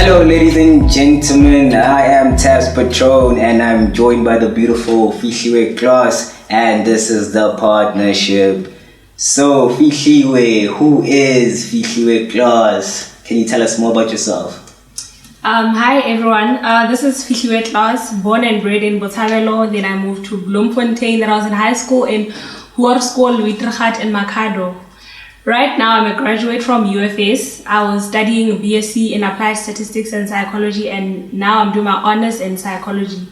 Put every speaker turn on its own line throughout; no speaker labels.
Hello, ladies and gentlemen. I am Thabz Patron, and I'm joined by the beautiful Fihli class, and this is the partnership. So, Fihli, who is Fihli class? Can you tell us more about yourself?
Hi everyone, this is Fihli class, born and bred in Botshabelo. Then I moved to Bloemfontein. Then I was in high school in Hoërskool Wittergat in Makado. Right now, I'm a graduate from UFS. I was studying BSc in Applied Statistics and Psychology, and now I'm doing my honors in psychology.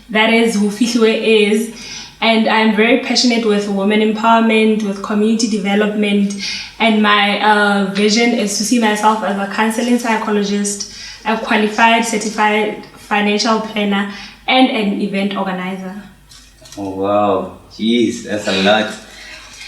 That is who Fihli is. And I'm very passionate with women empowerment, with community development, and my vision is to see myself as a counseling psychologist, a qualified, certified financial planner, and an event organizer.
Oh, wow. Jeez, that's a lot.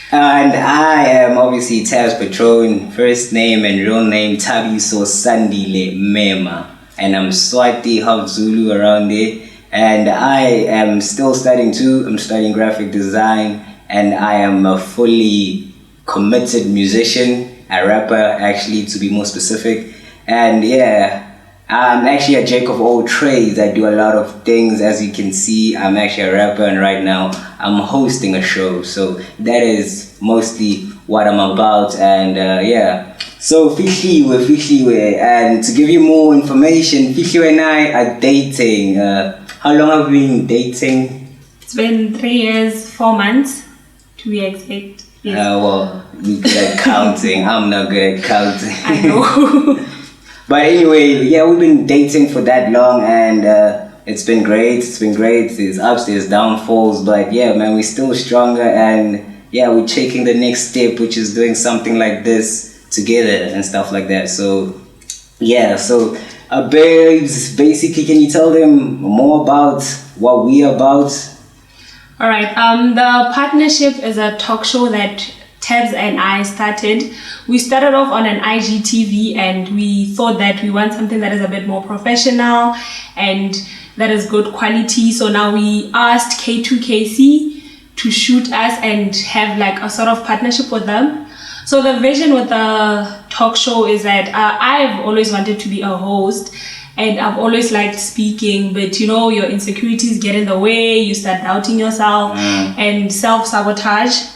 And I am obviously Thabz Patron, first name and real name Thabiso Sandile Mema, and I'm Swati half Zulu around there, and I am still studying too. I'm studying graphic design, and I am a fully committed musician, a rapper actually to be more specific, and yeah, I'm actually a jack of all trades. I do a lot of things. As you can see, I'm actually a rapper, and right now I'm hosting a show. So that is mostly what I'm about. And yeah. So Fihli, and to give you more information, Fihli and I are dating. How long have we been dating?
It's been 3 years, 4 months to be exact. Yes.
Well, you're good at counting. I'm not good at counting.
I know.
But anyway, yeah, we've been dating for that long, and it's been great. There's ups, there's downfalls, but yeah, man, we're still stronger, and yeah, we're taking the next step, which is doing something like this together and stuff like that. So yeah, so babes, basically, can you tell them more about what we're about?
All right. The partnership is a talk show that Thabz and I started. We started off on an IGTV, and we thought that we want something that is a bit more professional and that is good quality. So now we asked K2KC to shoot us and have like a sort of partnership with them. So the vision with the talk show is that I've always wanted to be a host, and I've always liked speaking, but you know, your insecurities get in the way, you start doubting yourself and self-sabotage.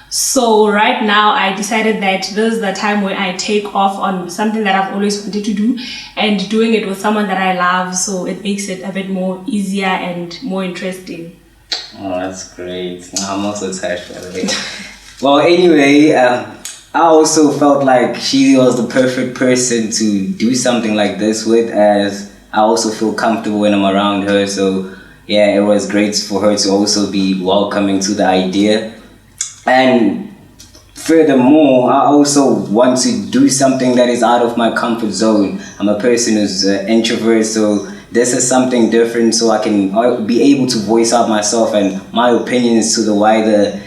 So right now I decided that this is the time where I take off on something that I've always wanted to do, and doing it with someone that I love, so it makes it a bit more easier and more interesting.
Oh, that's great. I'm also touched by the way. Well, anyway, I also felt like she was the perfect person to do something like this with, as I also feel comfortable when I'm around her. So yeah, it was great for her to also be welcoming to the idea. And furthermore, I also want to do something that is out of my comfort zone. I'm a person who's an introvert, so this is something different, so I'll be able to voice out myself and my opinions to the wider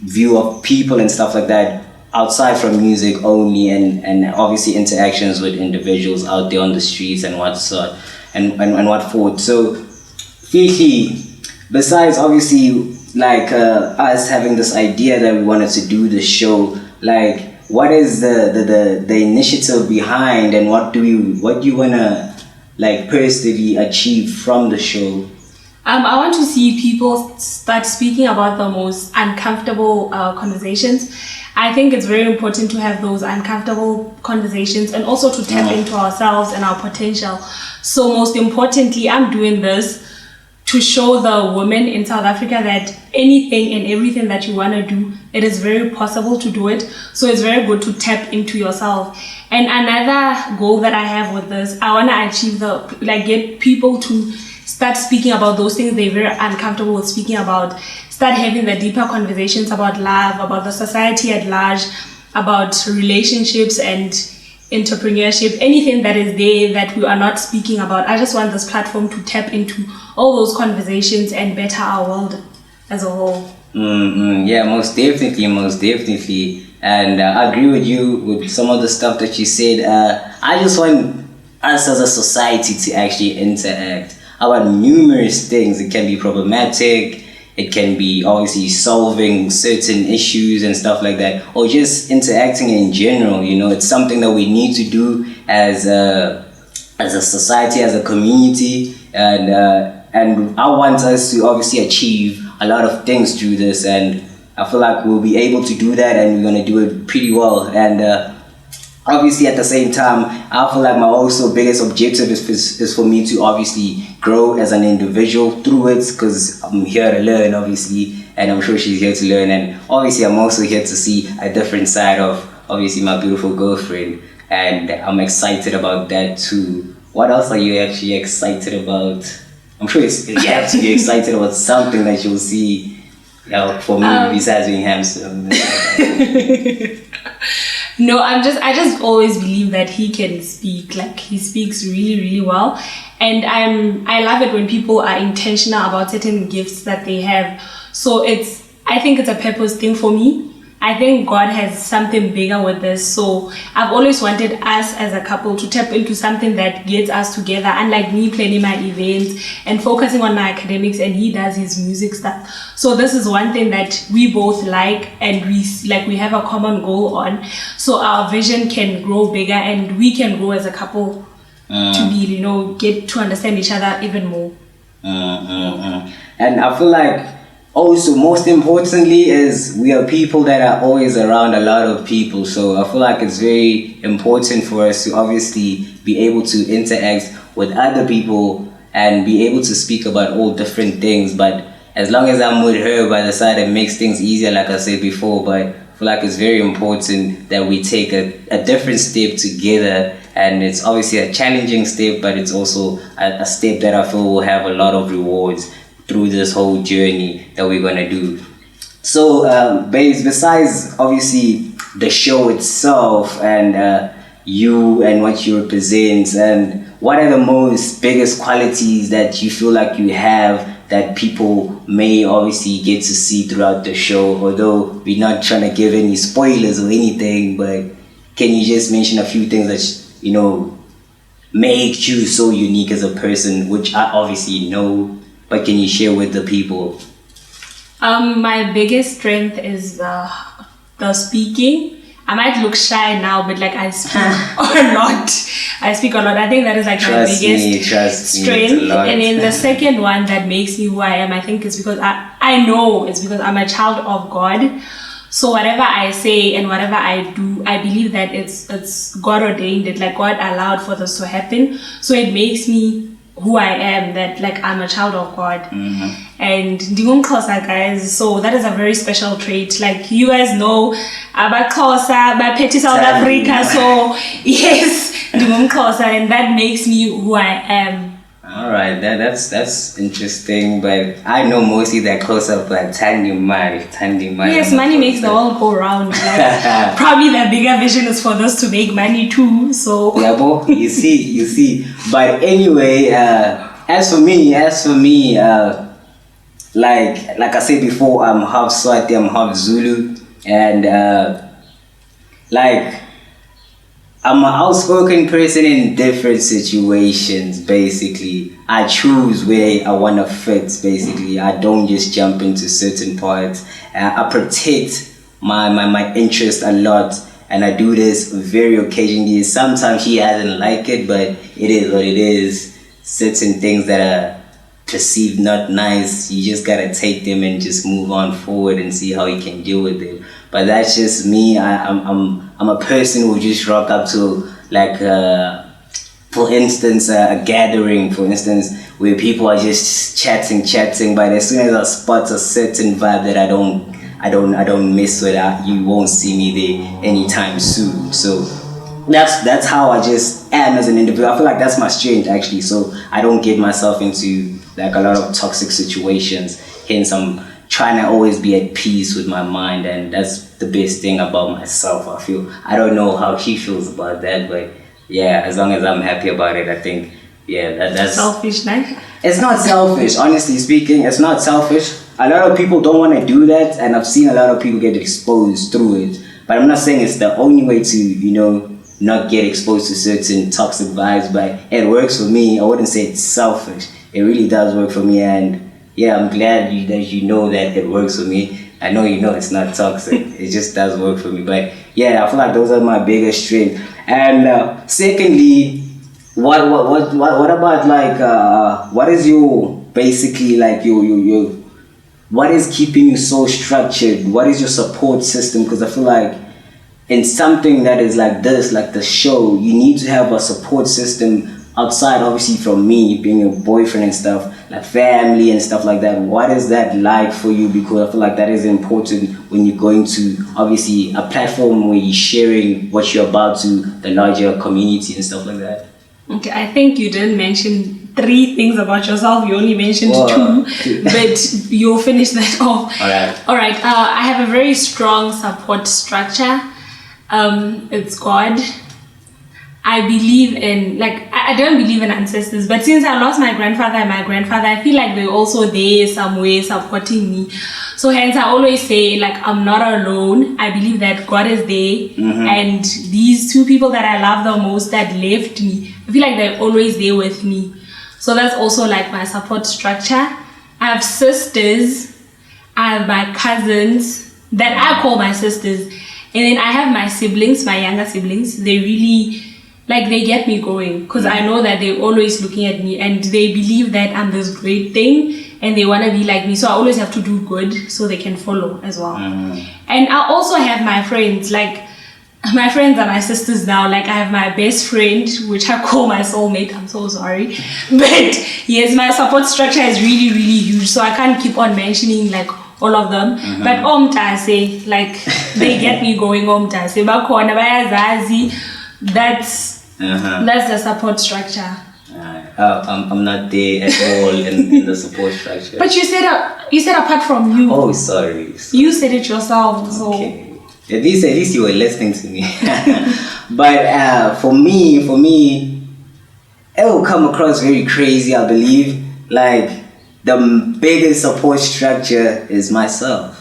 view of people and stuff like that, outside from music only, and obviously interactions with individuals out there on the streets and what sort and what for. So Fihli, besides obviously like us having this idea that we wanted to do the show, like what is the initiative behind, and what do you want to like personally achieve from the show?
I want to see people start speaking about the most uncomfortable conversations. I think it's very important to have those uncomfortable conversations, and also to tap into ourselves and our potential. So most importantly, I'm doing this to show the women in South Africa that anything and everything that you want to do, it is very possible to do it. So it's very good to tap into yourself. And another goal that I have with this, I want to achieve get people to start speaking about those things they're very uncomfortable with speaking about. Start having the deeper conversations about love, about the society at large, about relationships and entrepreneurship, anything that is there that we are not speaking about. I just want this platform to tap into all those conversations and better our world as a whole.
Yeah, most definitely. And I agree with you with some of the stuff that you said. I just want us as a society to actually interact about numerous things. It can be problematic, it can be obviously solving certain issues and stuff like that, or just interacting in general. You know, it's something that we need to do as as a society, as a community, and I want us to obviously achieve a lot of things through this, and I feel like we'll be able to do that, and we're gonna do it pretty well. And obviously, at the same time, I feel like my also biggest objective is for me to obviously grow as an individual through it, because I'm here to learn, obviously, and I'm sure she's here to learn. And obviously, I'm also here to see a different side of obviously my beautiful girlfriend, and I'm excited about that too. What else are you actually excited about? I'm sure you have to be excited about something that you'll see. For me, besides being handsome.
No, I just always believe that he can speak. Like, he speaks really, really well. And I love it when people are intentional about certain gifts that they have. So I think it's a purpose thing for me. I think God has something bigger with this. So I've always wanted us as a couple to tap into something that gets us together. Unlike me planning my events and focusing on my academics, and he does his music stuff. So this is one thing that we both like, and we have a common goal on. So our vision can grow bigger, and we can grow as a couple to be, get to understand each other even more.
And I feel like also, most importantly, is we are people that are always around a lot of people. So I feel like it's very important for us to obviously be able to interact with other people and be able to speak about all different things. But as long as I'm with her by the side, it makes things easier, like I said before. But I feel like it's very important that we take a different step together. And it's obviously a challenging step, but it's also a step that I feel will have a lot of rewards through this whole journey that we're gonna do. So besides obviously the show itself and you and what you represent, and what are the biggest qualities that you feel like you have that people may obviously get to see throughout the show, although we're not trying to give any spoilers or anything, but can you just mention a few things that make you so unique as a person, which I obviously know, but can you share with the people?
My biggest strength is the speaking. I might look shy now, but I speak a lot. I speak a lot. I think that is my biggest strength. And then the second one that makes me who I am, I think, is because I know it's because I'm a child of God. So whatever I say and whatever I do, I believe that it's God ordained it. God allowed for this to happen. So it makes me who I am, that I'm a child of God. And Ndingumxhosa, guys, so that is a very special trait. You guys know about Xhosa, about Petty South Africa, so yes, Ndingumxhosa, and that makes me who I am.
Alright, that's interesting, but I know mostly that close up Tandy money.
Yes, money makes the world go round. Probably the bigger vision is for us to make money too. So
yeah, but you see. But anyway, as for me, like I said before, I'm half Swati, I'm half Zulu, and I'm an outspoken person in different situations, basically. I choose where I want to fit, basically. I don't just jump into certain parts. I protect my interest a lot, and I do this very occasionally. Sometimes he hasn't liked it, but it is what it is. Certain things that are perceived not nice, you just gotta take them and just move on forward and see how you can deal with it. But that's just me. I'm a person who just rock up to for instance a gathering, for instance, where people are just chatting, but as soon as I spot a certain vibe that I don't mess with, you won't see me there anytime soon. So that's how I just am as an individual. I feel like that's my strength, actually. So I don't get myself into a lot of toxic situations. Hence, I'm trying to always be at peace with my mind, and that's the best thing about myself. I feel. I don't know how she feels about that, but yeah, as long as I'm happy about it, I think that's
selfish, right?
It's not selfish, honestly speaking. It's not selfish. A lot of people don't want to do that, and I've seen a lot of people get exposed through it. But I'm not saying it's the only way to not get exposed to certain toxic vibes, but it works for me. I wouldn't say it's selfish. It really does work for me, and yeah, I'm glad that you know that it works for me. I know it's not toxic. It just does work for me. But yeah, I feel like those are my biggest strengths. And secondly, what about like what is your basically like your what is keeping you so structured? What is your support system? Because I feel like in something that is like this, like the show, you need to have a support system outside, obviously, from me being your boyfriend and stuff, like family and stuff like that. What is that like for you? Because I feel like that is important when you're going to, obviously, a platform where you're sharing what you're about to the larger community and stuff like that.
Okay, I think you didn't mention 3 things about yourself. You only mentioned 2, but you'll finish that off.
All right.
I have a very strong support structure. It's God. I believe in, like, I don't believe in ancestors, but since I lost my grandfather and my grandfather, I feel like they're also there some way supporting me. So hence I always say, like, I'm not alone. I believe that God is there, and these 2 people that I love the most that left me, I feel like they're always there with me. So that's also like my support structure. I have sisters, I have my cousins that I call my sisters, and then I have my siblings, my younger siblings. They really, like, they get me going because I know that they're always looking at me and they believe that I'm this great thing and they want to be like me. So I always have to do good so they can follow as well. And I also have my friends. Like, my friends are my sisters now. Like, I have my best friend, which I call my soulmate. I'm so sorry. But yes, my support structure is really, really huge. So I can't keep on mentioning, like, all of them. But Omtase, like, they get me going. Omtase. Bakona, Bayazazi. That's the support structure.
I'm not there at all in the support structure.
But you said apart from you.
Oh, sorry.
You said it yourself. So.
Okay. At least you were listening to me. But for me, it will come across very crazy, I believe. Like, the biggest support structure is myself.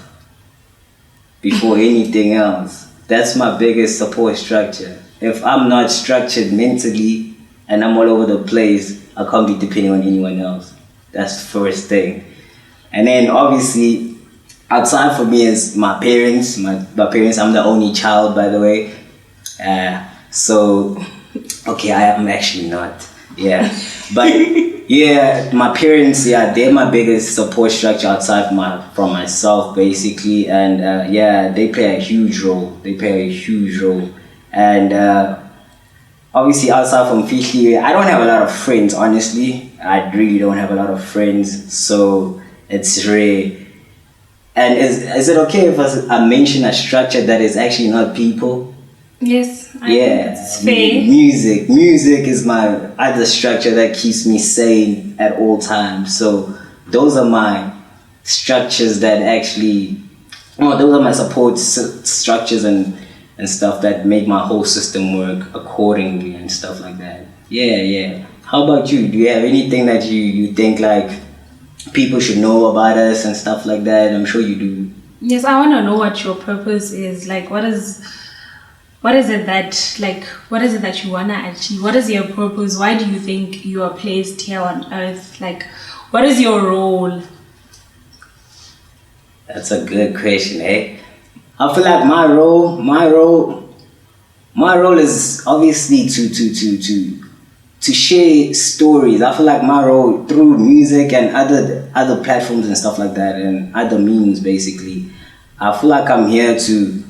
Before anything else. That's my biggest support structure. If I'm not structured mentally and I'm all over the place, I can't be depending on anyone else. That's the first thing. And then obviously, outside for me is my parents. My parents, I'm the only child, by the way. So, okay, I am actually not. Yeah. But yeah, my parents, yeah, they're my biggest support structure outside from myself, basically. And yeah, they play a huge role. And obviously outside from Fihli, I don't have a lot of friends, honestly. I really don't have a lot of friends. So it's rare. And is it okay if I mention a structure that is actually not people?
Yes, I think it's fair.
Music is my other structure that keeps me sane at all times. So those are my structures that actually, those are my support structures and stuff that make my whole system work accordingly and stuff like that. Yeah. How about you? Do you have anything that you think like people should know about us and stuff like that? I'm sure you do.
Yes, I want to know what your purpose is. Like, what is it that you want to achieve? What is your purpose? Why do you think you are placed here on earth? Like, what is your role?
That's a good question, eh? I feel like my role is obviously to share stories. I feel like my role through music and other platforms and stuff like that and other means, basically. I feel like I'm here to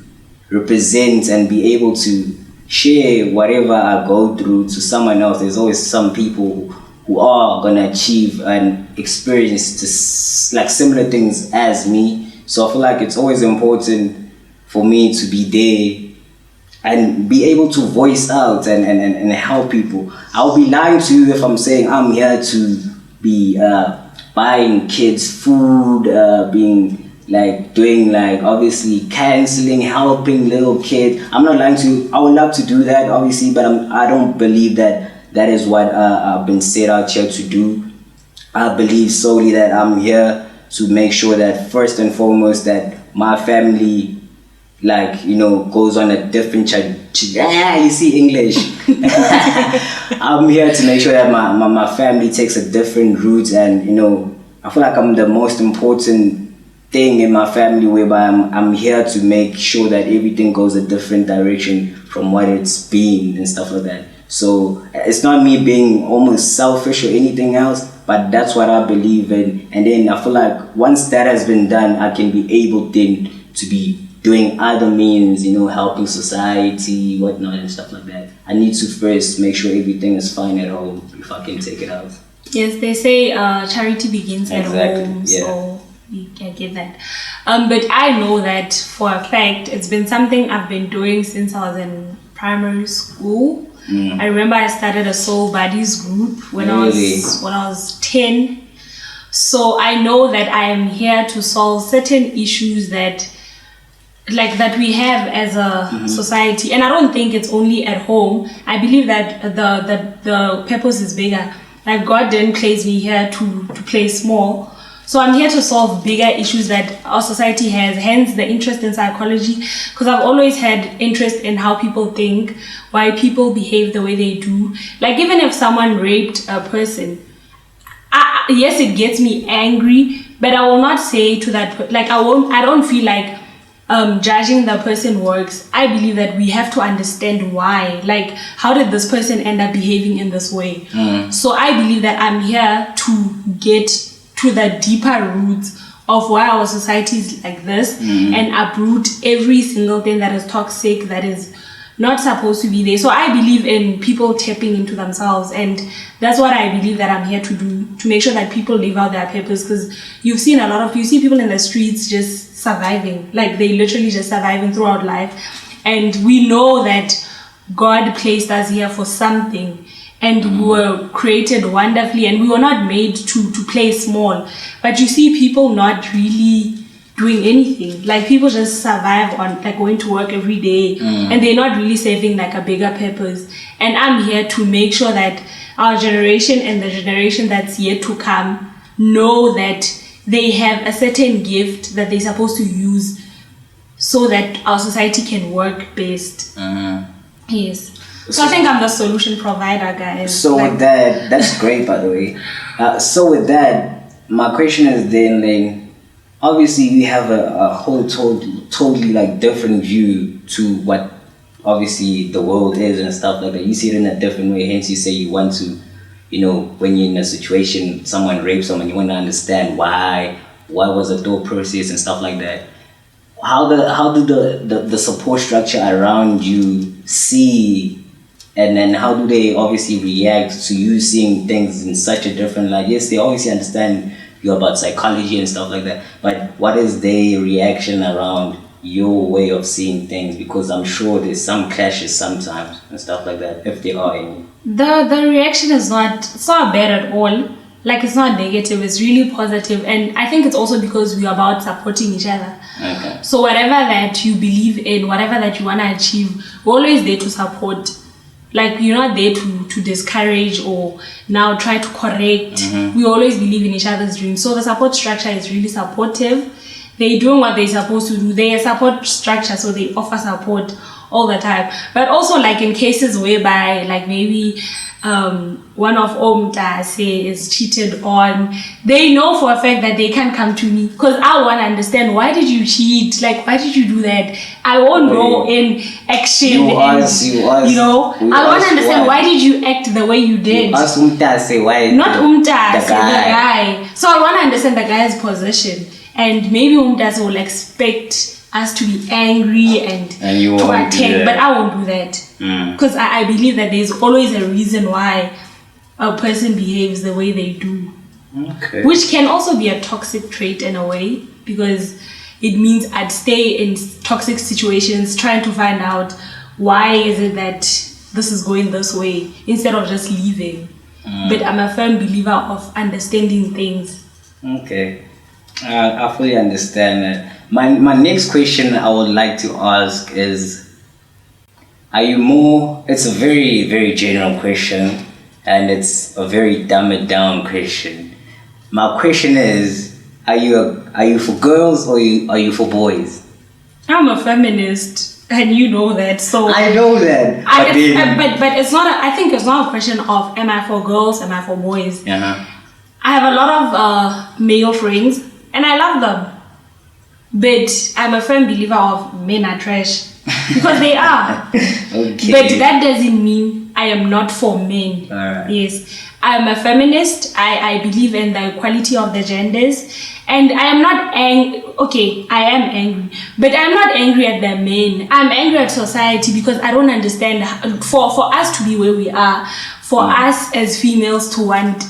represent and be able to share whatever I go through to someone else. There's always some people who are gonna achieve and experience like similar things as me. So I feel like it's always important for me to be there and be able to voice out and help people. I'll be lying to you if I'm saying I'm here to be buying kids food, being like doing like obviously counseling, helping little kids. I'm not lying to you. I would love to do that obviously, but I don't believe that is what I've been set out here to do. I believe solely that I'm here to make sure that first and foremost that my family, like, you know, goes on a different you see English. I'm here to make sure that my family takes a different route, and you know, I feel like I'm the most important thing in my family, whereby I'm here to make sure that everything goes a different direction from what it's been and stuff like that. So it's not me being almost selfish or anything else, but that's what I believe in. And then I feel like once that has been done, I can be able then to be doing other means, helping society, whatnot, and stuff like that. I need to first make sure everything is fine at home if I can take it out.
Yes, they say charity begins at home, so I get that. But I know that for a fact, it's been something I've been doing since I was in primary school. I remember I started a Soul Buddies group when I was 10. So I know that I am here to solve certain issues that we have as a society. And I don't think it's only at home. I believe that the purpose is bigger. Like God didn't place me here to play small. So I'm here to solve bigger issues that our society has, hence the interest in psychology, because I've always had interest in how people think, why people behave the way they do. Like even if someone raped a person, yes, it gets me angry, but I will not say to that, I don't feel like judging the person works. I believe that we have to understand why. Like, how did this person end up behaving in this way? So I believe that I'm here to get to the deeper roots of why our society is like this and uproot every single thing that is toxic, that is not supposed to be there. So I believe in people tapping into themselves, and that's what I believe that I'm here to do, to make sure that people live out their purpose. Because you see people in the streets just surviving, like they literally just surviving throughout life, and we know that God placed us here for something, and we were created wonderfully, and we were not made to play small. But you see people not really doing anything. Like people just survive on like going to work every day, and they're not really serving like a bigger purpose. And I'm here to make sure that our generation and the generation that's yet to come know that they have a certain gift that they're supposed to use so that our society can work best. Yes. So I think I'm the solution provider, guys.
So with that's great, by the way. So with that, my question is then, like, obviously we have a whole totally like different view to what obviously the world is and stuff like that. You see it in a different way. Hence, you say you want to, when you're in a situation, someone rapes someone, you want to understand why was the thought process and stuff like that. How do the support structure around you see, and then how do they obviously react to you seeing things in such a different light? Yes, they obviously understand you about psychology and stuff like that, but what is their reaction around your way of seeing things? Because I'm sure there's some clashes sometimes and stuff like that, if there are any.
The reaction is not bad at all. Like, it's not negative, it's really positive. And I think it's also because we're about supporting each other.
Okay.
So whatever that you believe in, whatever that you want to achieve, we're always there to support. Like, you're not there to discourage or now try to correct. We always believe in each other's dreams. So the support structure is really supportive. They're doing what they're supposed to do. They're a support structure, so they offer support all the time. But also, like, in cases whereby, like, maybe one of Omta say is cheated on, they know for a fact that they can't come to me, because I want to understand, why did you cheat? Like, why did you do that? I won't go in action. I want to understand, why did you act the way you did?
Ask Umta, say why.
Not Umta, say the guy. So I want to understand the guy's position, and maybe Umta will expect us to be angry and
you
to attack, but I won't do that, because I believe that there's always a reason why a person behaves the way they do, which can also be a toxic trait in a way, because it means I'd stay in toxic situations trying to find out why is it that this is going this way instead of just leaving. But I'm a firm believer of understanding things.
I fully understand that. My next question I would like to ask is, are you more, it's a very, very general question, and it's a very dumbed down question. My question is, are you for girls or are you for boys?
I'm a feminist, and you know that. So
I know that.
But it's not I think it's not a question of am I for girls, am I for boys. I have a lot of male friends, and I love them. But I'm a firm believer of men are trash. because they are.
Okay.
But that doesn't mean I am not for men.
Alright.
Yes, I'm a feminist. I believe in the equality of the genders, and I am not angry. Okay, I am angry, but I'm not angry at the men. I'm angry at society because I don't understand for us to be where we are, for us as females to want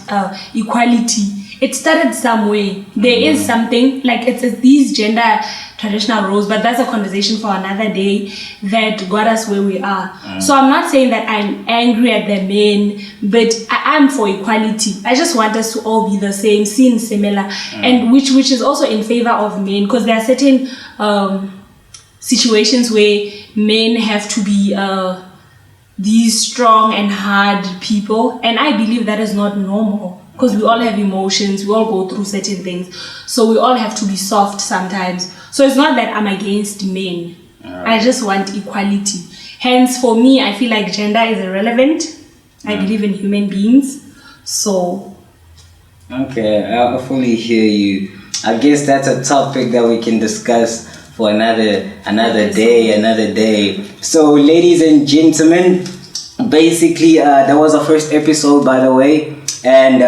equality. It started somewhere. There is something like it's these gender traditional roles, but that's a conversation for another day that got us where we are. So I'm not saying that I'm angry at the men, but I am for equality. I just want us to all be the same, seen similar, and which is also in favor of men, because there are certain situations where men have to be these strong and hard people, and I believe that is not normal. Because we all have emotions, we all go through certain things. So we all have to be soft sometimes. So it's not that I'm against men. I just want equality. Hence, for me, I feel like gender is irrelevant. I believe in human beings. So.
Okay, I fully hear you. I guess that's a topic that we can discuss for another day. So, ladies and gentlemen, basically, that was our first episode, by the way. And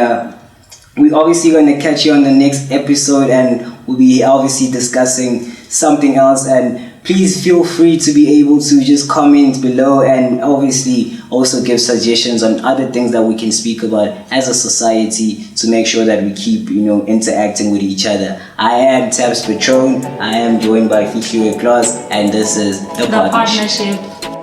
we're obviously going to catch you on the next episode, and we'll be obviously discussing something else. And please feel free to be able to just comment below, and obviously also give suggestions on other things that we can speak about as a society to make sure that we keep, interacting with each other. I am Thabz Patron. I am joined by Fihli, and this is The Partnership.